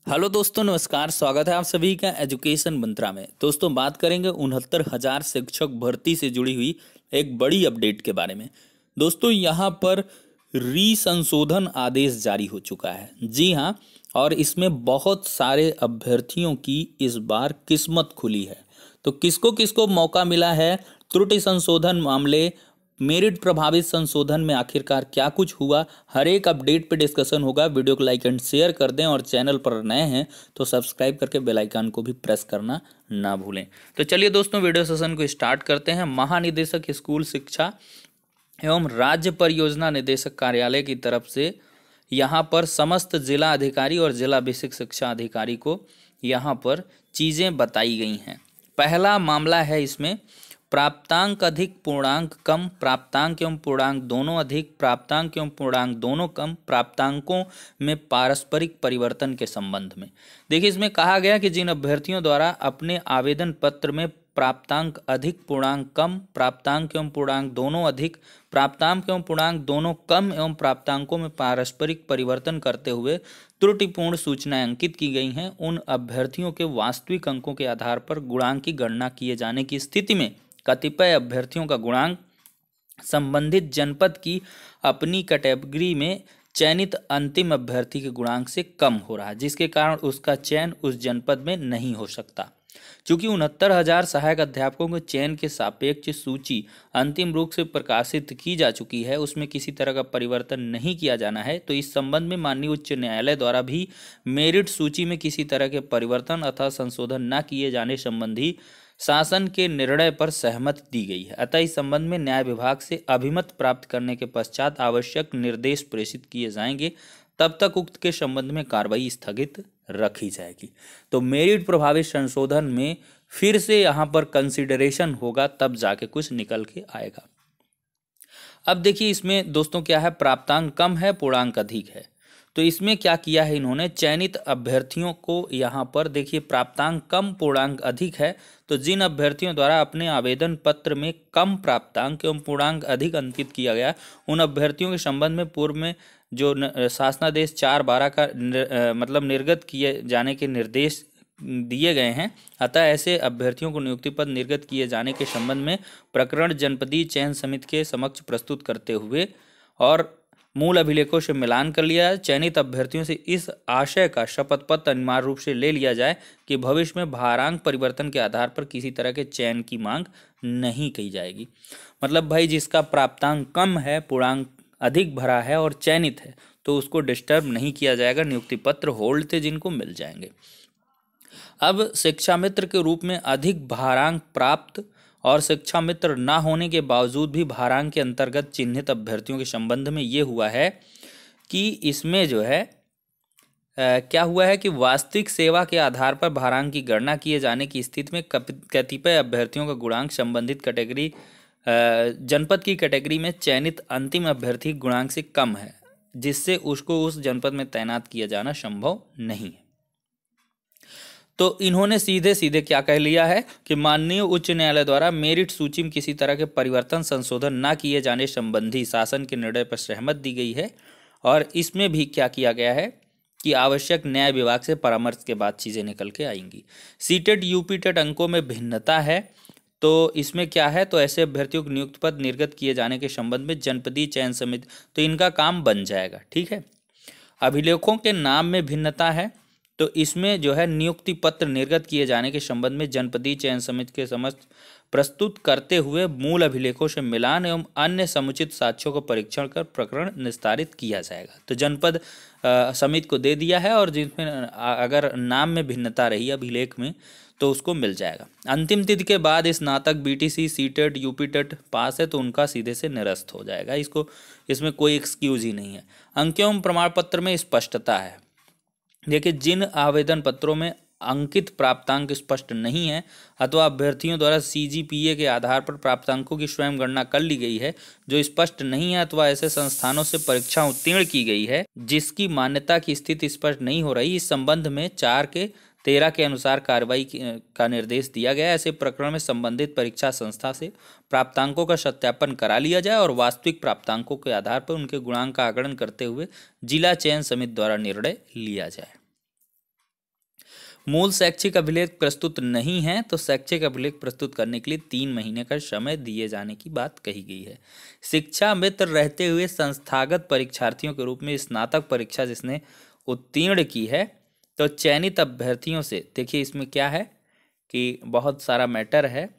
Hello दोस्तों, नमस्कार। स्वागत है आप सभी का एजुकेशन मंत्रा में। दोस्तों, बात करेंगे 69,000 शिक्षक भर्ती से जुड़ी हुई एक बड़ी अपडेट के बारे में। दोस्तों, यहाँ पर संशोधन आदेश जारी हो चुका है। जी हाँ, और इसमें बहुत सारे अभ्यर्थियों की इस बार किस्मत खुली है। तो किसको किसको मौका मिला है? त्रुटि संशोधन मामले, मेरिट प्रभावित संशोधन में आखिरकार क्या कुछ हुआ, हर एक अपडेट पे डिस्कशन होगा। वीडियो को लाइक एंड शेयर कर दें और चैनल पर नए हैं तो सब्सक्राइब करके बेल आइकन को भी प्रेस करना ना भूलें। तो चलिए दोस्तों, वीडियो सेशन को स्टार्ट करते हैं। महानिदेशक स्कूल शिक्षा एवं राज्य परियोजना निदेशक कार्यालय की तरफ से यहाँ पर समस्त जिला अधिकारी और जिला बेसिक शिक्षा अधिकारी को यहाँ पर चीज़ें बताई गई हैं। पहला मामला है इसमें प्राप्तांक अधिक पूर्णांक कम, प्राप्तांक एवं पूर्णांक दोनों अधिक, प्राप्तांक एवं पूर्णांक दोनों कम, प्राप्तांकों में पारस्परिक परिवर्तन के संबंध में। देखिए, इसमें कहा गया कि जिन अभ्यर्थियों द्वारा अपने आवेदन पत्र में प्राप्तांक अधिक पूर्णांक कम, प्राप्तांक एवं पूर्णांक दोनों अधिक, प्राप्तांक एवं पूर्णांक दोनों कम एवं प्राप्तांकों में पारस्परिक परिवर्तन करते हुए त्रुटिपूर्ण सूचनाएं अंकित की गई हैं, उन अभ्यर्थियों के वास्तविक अंकों के आधार पर गुणांक की गणना किए जाने की स्थिति में कतिपय अभ्यर्थियों का गुणांक संबंधित जनपद की अपनी कैटेगरी में चयनित अंतिम अभ्यर्थी के गुणांक से कम हो रहा है, जिसके कारण उसका चयन उस जनपद में नहीं हो सकता। चूंकि 69,000 सहायक अध्यापकों के चयन के सापेक्ष सूची अंतिम रूप से प्रकाशित की जा चुकी है, उसमें किसी तरह का परिवर्तन नहीं किया जाना है। तो इस संबंध में माननीय उच्च न्यायालय द्वारा भी मेरिट सूची में किसी तरह के परिवर्तन अथवा संशोधन न किए जाने संबंधी शासन के निर्णय पर सहमति दी गई है। अतः इस संबंध में न्याय विभाग से अभिमत प्राप्त करने के पश्चात आवश्यक निर्देश प्रेषित किए जाएंगे। तब तक उक्त के संबंध में कार्रवाई स्थगित रखी जाएगी। तो मेरिट प्रभावित संशोधन में फिर से यहाँ पर कंसिडरेशन होगा, तब जाके कुछ निकल के आएगा। अब देखिए, इसमें दोस्तों क्या है, प्राप्तांक कम है, पूर्णांक अधिक है। तो इसमें क्या किया है इन्होंने, चयनित अभ्यर्थियों को यहाँ पर देखिए प्राप्तांक कम पूर्णांक अधिक है, तो जिन अभ्यर्थियों द्वारा अपने आवेदन पत्र में कम प्राप्तांक एवं पूर्णांक अधिक अंकित किया गया, उन अभ्यर्थियों के संबंध में पूर्व में जो शासनादेश 4/12 का मतलब निर्गत किए जाने के निर्देश दिए गए हैं। अतः ऐसे अभ्यर्थियों को नियुक्ति पद निर्गत किए जाने के संबंध में प्रकरण जनपदीय चयन समिति के समक्ष प्रस्तुत करते हुए और मूल अभिलेखों से मिलान कर लिया है। चयनित अभ्यर्थियों से इस आशय का शपथ पत्र अनिवार्य रूप से ले लिया जाए कि भविष्य में भारांक परिवर्तन के आधार पर किसी तरह के चयन की मांग नहीं की जाएगी। मतलब भाई, जिसका प्राप्तांक कम है, पूर्णांक अधिक भरा है और चयनित है, तो उसको डिस्टर्ब नहीं किया जाएगा। नियुक्ति पत्र होल्ड थे जिनको मिल जाएंगे। अब शिक्षा मित्र के रूप में अधिक भारांक प्राप्त और शिक्षा मित्र ना होने के बावजूद भी भारांक के अंतर्गत चिन्हित अभ्यर्थियों के संबंध में ये हुआ है कि इसमें जो है क्या हुआ है कि वास्तविक सेवा के आधार पर भारांक की गणना किए जाने की स्थिति में कतिपय अभ्यर्थियों का गुणांक संबंधित कैटेगरी जनपद की कैटेगरी में चयनित अंतिम अभ्यर्थी गुणांक से कम है, जिससे उसको उस जनपद में तैनात किया जाना संभव नहीं है। तो इन्होंने सीधे सीधे क्या कह लिया है कि माननीय उच्च न्यायालय द्वारा मेरिट सूची में किसी तरह के परिवर्तन संशोधन न किए जाने संबंधी शासन के निर्णय पर सहमति दी गई है। और इसमें भी क्या किया गया है कि आवश्यक न्याय विभाग से परामर्श के बाद चीज़ें निकल के आएंगी। सीटेट यूपीटेट अंकों में भिन्नता है, तो इसमें क्या है, तो ऐसे अभ्यर्थियों को नियुक्त पद निर्गत किए जाने के संबंध में जनपदीय चयन समिति, तो इनका काम बन जाएगा। ठीक है। अभिलेखों के नाम में भिन्नता है, तो इसमें जो है नियुक्ति पत्र निर्गत किए जाने के संबंध में जनपदीय चयन समिति के समक्ष प्रस्तुत करते हुए मूल अभिलेखों से मिलान एवं अन्य समुचित साक्ष्यों का परीक्षण कर प्रकरण निस्तारित किया जाएगा। तो जनपद समिति को दे दिया है, और जिसमें अगर नाम में भिन्नता रही अभिलेख में तो उसको मिल जाएगा। अंतिम तिथि के बाद स्नातक बीटीसी सीटेट यूपीटेट पास है तो उनका सीधे से निरस्त हो जाएगा। इसमें कोई एक्सक्यूज ही नहीं है। अंक एवं प्रमाण पत्र में स्पष्टता है। देखिए, जिन आवेदन पत्रों में अंकित प्राप्तांक स्पष्ट नहीं है अथवा अभ्यर्थियों द्वारा सीजीपीए के आधार पर प्राप्तांकों की स्वयं गणना कर ली गई है जो स्पष्ट नहीं है, अथवा ऐसे संस्थानों से परीक्षा उत्तीर्ण की गई है जिसकी मान्यता की स्थिति स्पष्ट नहीं हो रही, इस संबंध में 4/13 के अनुसार कार्रवाई का निर्देश दिया गया है। ऐसे प्रकरण में संबंधित परीक्षा संस्था से प्राप्तांकों का सत्यापन करा लिया जाए और वास्तविक प्राप्तांकों के आधार पर उनके गुणांक का आकलन करते हुए जिला चयन समिति द्वारा निर्णय लिया जाए। मूल शैक्षिक अभिलेख प्रस्तुत नहीं है तो शैक्षिक अभिलेख प्रस्तुत करने के लिए 3 महीने का समय दिए जाने की बात कही गई है। शिक्षा मित्र रहते हुए संस्थागत परीक्षार्थियों के रूप में स्नातक परीक्षा जिसने उत्तीर्ण की है तो चयनित अभ्यर्थियों से, देखिए इसमें क्या है कि बहुत सारा मैटर है,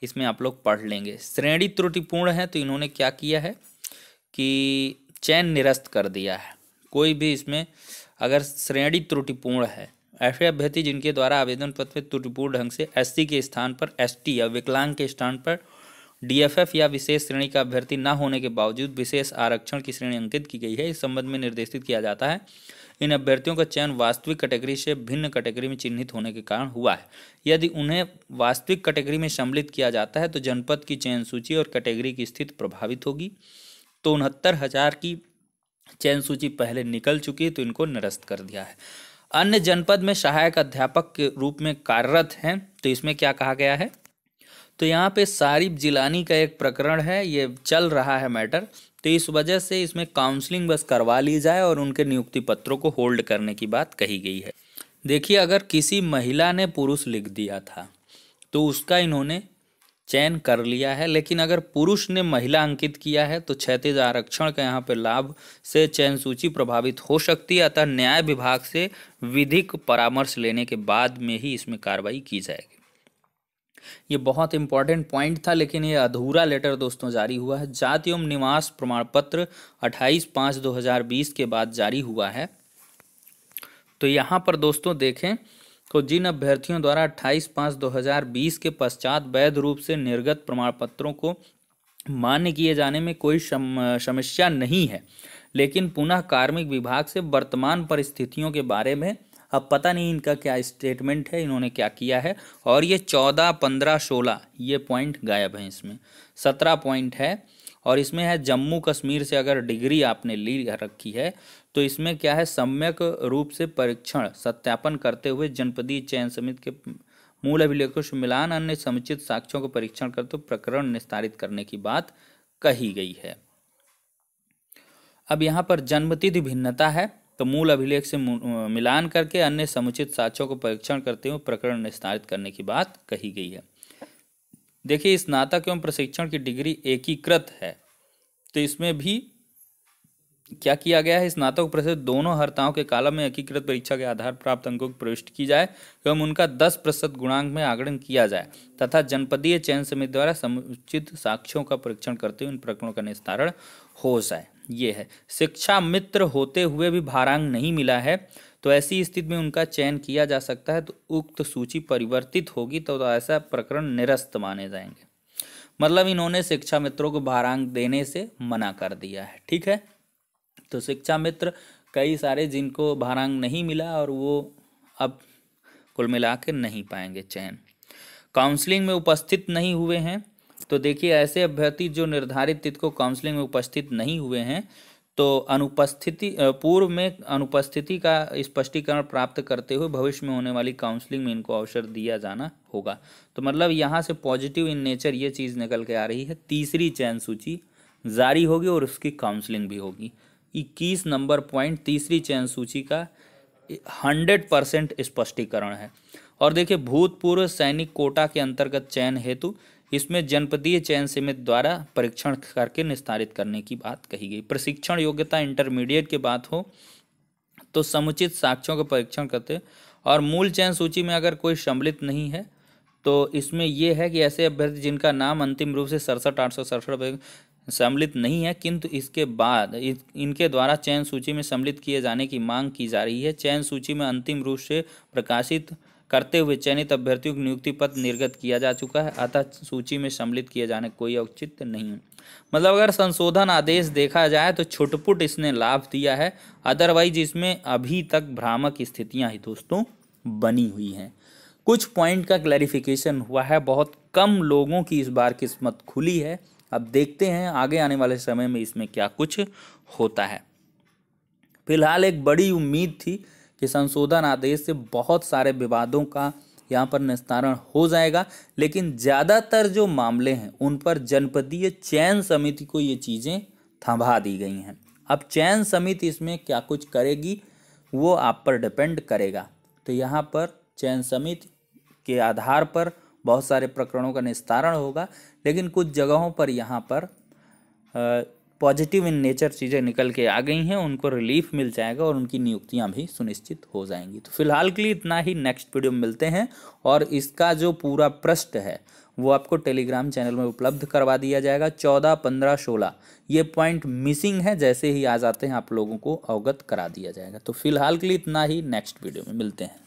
इसमें आप लोग पढ़ लेंगे। श्रेणी त्रुटिपूर्ण है तो इन्होंने क्या किया है कि चयन निरस्त कर दिया है। कोई भी इसमें अगर श्रेणी त्रुटिपूर्ण है, ऐसे अभ्यर्थी जिनके द्वारा आवेदन पत्र में त्रुटिपूर्ण ढंग से एससी के स्थान पर एसटी या विकलांग के स्थान पर डीएफएफ या विशेष श्रेणी का अभ्यर्थी न होने के बावजूद विशेष आरक्षण की श्रेणी अंकित की गई है, इस संबंध में निर्देशित किया जाता है। इन अभ्यर्थियों का चयन वास्तविक कैटेगरी से भिन्न कैटेगरी में चिन्हित होने के कारण हुआ है। यदि उन्हें वास्तविक कैटेगरी में सम्मिलित किया जाता है तो जनपद की चयन सूची और कैटेगरी की स्थिति प्रभावित होगी। तो 69,000 की चयन सूची पहले निकल चुकी है तो इनको निरस्त कर दिया है। अन्य जनपद में सहायक अध्यापक के रूप में कार्यरत हैं तो इसमें क्या कहा गया है, तो यहाँ पे सारिफ जिलानी का एक प्रकरण है, ये चल रहा है मैटर, तो इस वजह से इसमें काउंसलिंग बस करवा ली जाए और उनके नियुक्ति पत्रों को होल्ड करने की बात कही गई है। देखिए अगर किसी महिला ने पुरुष लिख दिया था तो उसका इन्होंने चयन कर लिया है, लेकिन अगर पुरुष ने महिला अंकित किया है तो क्षैतिज आरक्षण का यहाँ पे लाभ से चयन सूची प्रभावित हो सकती है। अतः न्याय विभाग से विधिक परामर्श लेने के बाद में ही इसमें कार्रवाई की जाएगी। ये बहुत इंपॉर्टेंट पॉइंट था, लेकिन ये अधूरा लेटर दोस्तों जारी हुआ है। जाति एवं निवास प्रमाण पत्र 28/5/2020 के बाद जारी हुआ है। तो यहाँ पर दोस्तों देखें तो जिन अभ्यर्थियों द्वारा 28/5/2020 के पश्चात वैध रूप से निर्गत प्रमाण पत्रों को मान्य किए जाने में कोई समस्या नहीं है, लेकिन पुनः कार्मिक विभाग से वर्तमान परिस्थितियों के बारे में अब पता नहीं इनका क्या स्टेटमेंट है, इन्होंने क्या किया है। और ये 14, 15, 16 ये पॉइंट गायब हैं, इसमें 17 पॉइंट है। और इसमें है जम्मू कश्मीर से अगर डिग्री आपने ली रखी है तो इसमें क्या है, सम्यक रूप से परीक्षण सत्यापन करते हुए जनपदीय चयन समिति के मूल अभिलेखों से मिलान अन्य समुचित साक्ष्यों का परीक्षण करते हुए प्रकरण निस्तारित करने की बात कही गई है। अब यहाँ पर जन्मतिथि भिन्नता है तो मूल अभिलेख से मिलान करके अन्य समुचित साक्ष्यों को परीक्षण करते हुए प्रकरण निस्तारित करने की बात कही गई है। देखिए स्नातक एवं प्रशिक्षण की डिग्री एकीकृत है तो इसमें भी क्या किया गया है, स्नातक प्रसिद्ध दोनों हर्ताओं के कालम में एकीकृत परीक्षा के आधार प्राप्त अंकों की प्रविष्टि की जाए एवं उनका 10% गुणांक में आगणन किया जाए तथा जनपदीय चयन समिति द्वारा समुचित साक्ष्यों का परीक्षण करते हुए इन प्रकरणों का निस्तारण हो जाए। ये है। शिक्षा मित्र होते हुए भी भारांक नहीं मिला है तो ऐसी स्थिति में उनका चयन किया जा सकता है तो उक्त सूची परिवर्तित होगी तो ऐसा प्रकरण निरस्त माने जाएंगे। मतलब इन्होंने शिक्षा मित्रों को भारांक देने से मना कर दिया है। ठीक है, तो शिक्षा मित्र कई सारे जिनको भारांक नहीं मिला और वो अब कुल मिला के नहीं पाएंगे चयन। काउंसलिंग में उपस्थित नहीं हुए हैं तो देखिए ऐसे अभ्यर्थी जो निर्धारित तिथि को काउंसलिंग में उपस्थित नहीं हुए हैं तो अनुपस्थिति पूर्व में अनुपस्थिति का स्पष्टीकरण प्राप्त करते हुए भविष्य में होने वाली काउंसलिंग में इनको अवसर दिया जाना होगा। तो मतलब यहाँ से पॉजिटिव इन नेचर ये चीज़ निकल के आ रही है, तीसरी चयन सूची जारी होगी और उसकी काउंसलिंग भी होगी। 21 नंबर पॉइंट तीसरी चयन सूची का 100% स्पष्टीकरण है। और देखिए भूतपूर्व सैनिक कोटा के अंतर्गत चयन हेतु इसमें जनपदीय चयन समिति द्वारा परीक्षण करके निस्तारित करने की बात कही गई। प्रशिक्षण योग्यता इंटरमीडिएट के बात हो तो समुचित साक्ष्यों का परीक्षण करते और मूल चयन सूची में अगर कोई सम्मिलित नहीं है तो इसमें यह है कि ऐसे अभ्यर्थी जिनका नाम अंतिम रूप से 67,867 सम्मिलित नहीं है किंतु इसके बाद इनके द्वारा चयन सूची में सम्मिलित किए जाने की मांग की जा रही है। चयन सूची में अंतिम रूप से प्रकाशित करते हुए चयनित अभ्यर्थियों को नियुक्ति पत्र निर्गत किया जा चुका है, अतः सूची में सम्मिलित किए जाने कोई औचित्य नहीं है। मतलब अगर संशोधन आदेश देखा जाए तो छुटपुट इसने लाभ दिया है, अदरवाइज इसमें अभी तक भ्रामक स्थितियां ही दोस्तों बनी हुई हैं। कुछ पॉइंट का क्लैरिफिकेशन हुआ है, बहुत कम लोगों की इस बार किस्मत खुली है। अब देखते हैं आगे आने वाले समय में इसमें क्या कुछ होता है। फिलहाल एक बड़ी उम्मीद थी कि संशोधन आदेश से बहुत सारे विवादों का यहाँ पर निस्तारण हो जाएगा, लेकिन ज़्यादातर जो मामले हैं उन पर जनपदीय चयन समिति को ये चीज़ें थमा दी गई हैं। अब चयन समिति इसमें क्या कुछ करेगी वो आप पर डिपेंड करेगा। तो यहाँ पर चयन समिति के आधार पर बहुत सारे प्रकरणों का निस्तारण होगा, लेकिन कुछ जगहों पर यहाँ पर पॉजिटिव इन नेचर चीज़ें निकल के आ गई हैं, उनको रिलीफ मिल जाएगा और उनकी नियुक्तियां भी सुनिश्चित हो जाएंगी। तो फिलहाल के लिए इतना ही, नेक्स्ट वीडियो में मिलते हैं। और इसका जो पूरा पृष्ठ है वो आपको टेलीग्राम चैनल में उपलब्ध करवा दिया जाएगा। 14, 15, 16 ये पॉइंट मिसिंग है, जैसे ही आ जाते हैं आप लोगों को अवगत करा दिया जाएगा। तो फिलहाल के लिए इतना ही, नेक्स्ट वीडियो में मिलते हैं।